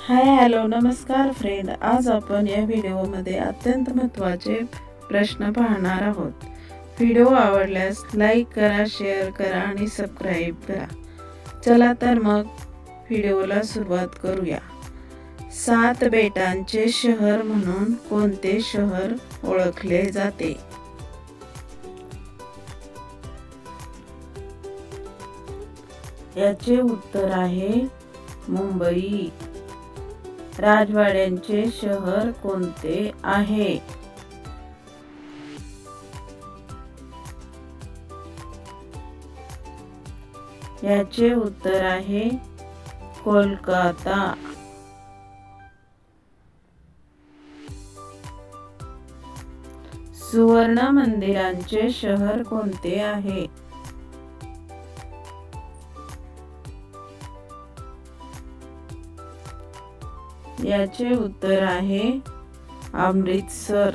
Hi hello नमस्कार friend, आज आपण या व्हिडिओमध्ये अत्यंत महत्त्वाचे प्रश्न पाहणार आहोत। व्हिडिओ आवडल्यास लाईक करा, शेअर करा आणि सबस्क्राईब करा। चला तर मग व्हिडिओला सुरुवात करूया। 7 बेटांचे शहर म्हणून कोणते शहर ओळखले जाते? याचे उत्तर आहे मुंबई। राजवाड्यांचे शहर कोणते आहे? याचे उत्तर आहे कोलकाता। सुवर्ण मंदिरांचे शहर कोणते आहे? याचे उत्तर आहे अमृतसर।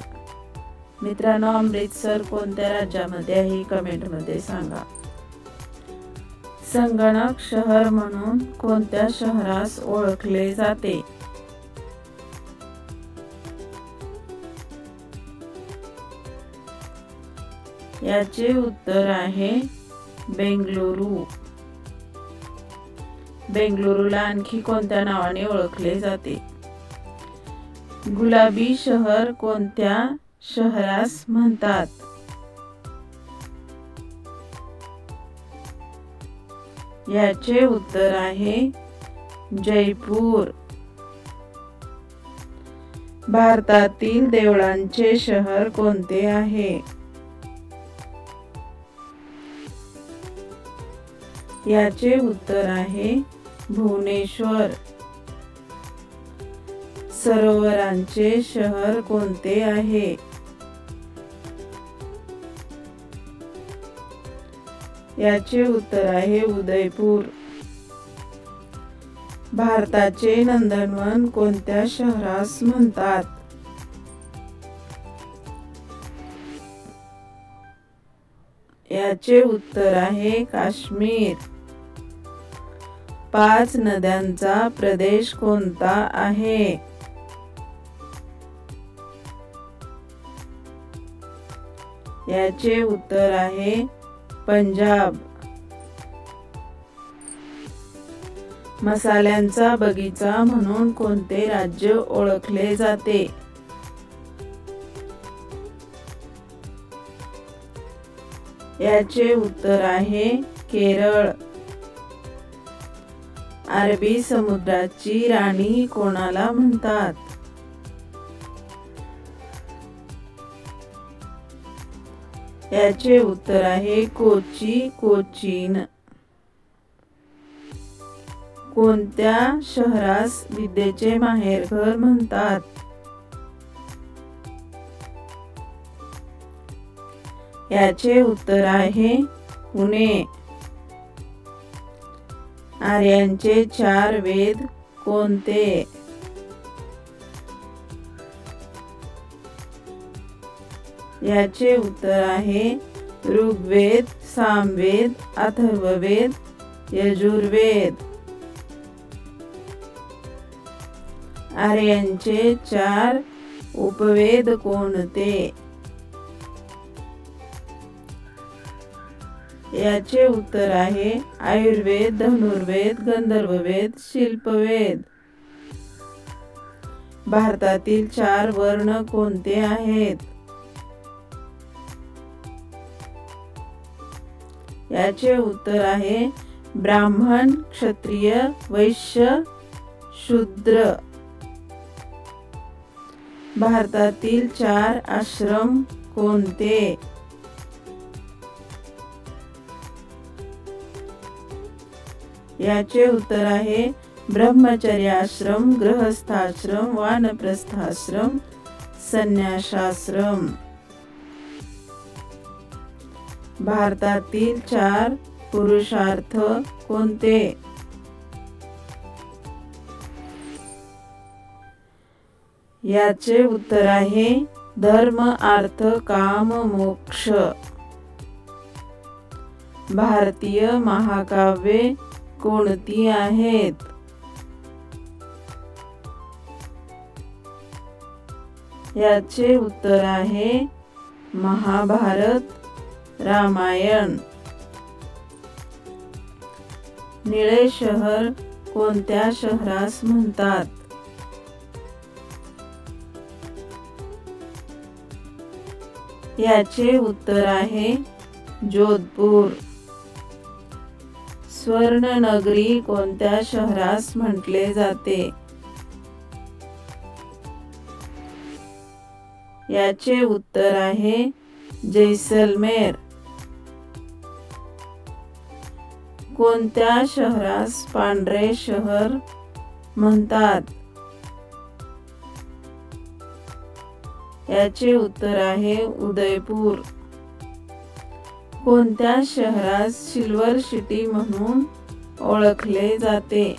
मित्रांनो, अमृतसर कोणत्या राज्यामध्ये आहे कमेंट मध्ये सांगा। संगणक शहर म्हणून कोणत्या शहरास ओळखले जाते? याचे उत्तर आहे बेंगळुरू। बेंगळुरूला आणखी कोणत्या नावाने ओळखले जाते? गुलाबी शहर कोणत्या शहरास म्हणतात? याचे उत्तर आहे जयपूर। भारतातील देवळांचे शहर कोणते आहे? याचे उत्तर आहे भुवनेश्वर। सरोवरांचे शहर कोणते आहे? याचे उत्तर आहे उदयपूर। भारताचे नंदनवन कोणत्या शहरास म्हणतात? याचे उत्तर आहे काश्मीर। 5 नद्यांचा प्रदेश कोणता आहे? याचे उत्तर आहे पंजाब। मसाल्यांचा बगीचा म्हणून कोणते राज्य ओळखले जाते? याचे उत्तर आहे केरळ। अरबी समुद्राची राणी कोणाला म्हणतात? याचे उत्तर आहे कोचीन। कोणत्या शहरास विद्येचे माहेरघर म्हणतात? याचे उत्तर आहे पुणे। आर्यांचे 4 वेद कोणते? याचे उत्तर आहे ऋग्वेद, सामवेद, अथर्ववेद, यजुर्वेद। आर्यांचे 4 उपवेद कोणते? याचे उत्तर आहे आयुर्वेद, धनुर्वेद, गंधर्ववेद, शिल्पवेद। भारतातील 4 वर्ण कोणते आहेत? याचे उत्तर आहे ब्राह्मण, क्षत्रिय, वैश्य, शूद्र। भारतातील 4 आश्रम कोणते? याचे उत्तर आहे ब्रह्मचर्य आश्रम, गृहस्थाश्रम, वानप्रस्थाश्रम, संन्यासाश्रम। भारतातील 4 पुरुषार्थ कोणते? याचे उत्तर आहे धर्म, अर्थ, काम, मोक्ष। भारतीय महाकाव्ये कोणती आहेत? याचे उत्तर आहे महाभारत रामायण। निळे शहर कोणत्या शहरास म्हणतात? याचे उत्तर आहे जोधपूर। स्वर्णनगरी कोणत्या शहरास म्हटले जाते? याचे उत्तर आहे जैसलमेर। कोणत्या शहरास पांढरे शहर म्हणतात? याचे उत्तर आहे उदयपूर। कोणत्या शहरास सिल्वर सिटी म्हणून ओळखले जाते?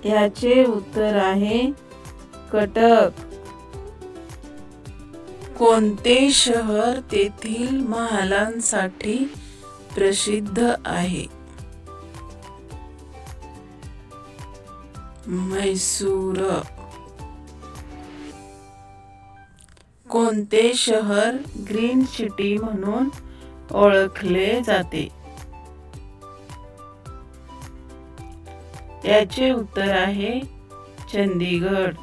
याचे उत्तर आहे कटक। कोणते शहर तेथील महालांसाठी प्रसिद्ध आहे? म्हैसूर। कोणते शहर ग्रीन सिटी म्हणून ओळखले जाते? याचे उत्तर आहे चंदीगड।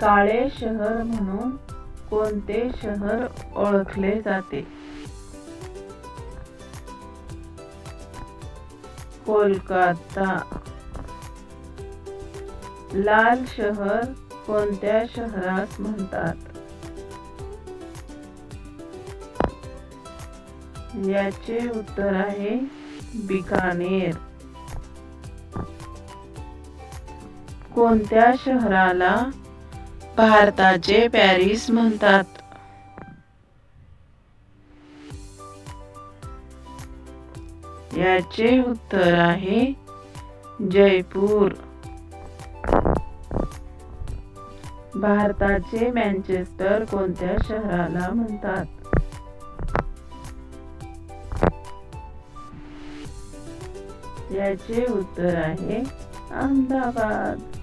काळे शहर म्हणून कोणते शहर ओळखले जाते? कोलकाता। लाल शहर कोणत्या शहरास म्हणतात? याचे उत्तर आहे बिकानेर। कोणत्या शहराला भारताचे पॅरिस म्हणतात? याचे उत्तर आहे जयपूर। भारताचे मँचेस्टर कोणत्या शहराला म्हणतात? याचे उत्तर आहे अहमदाबाद।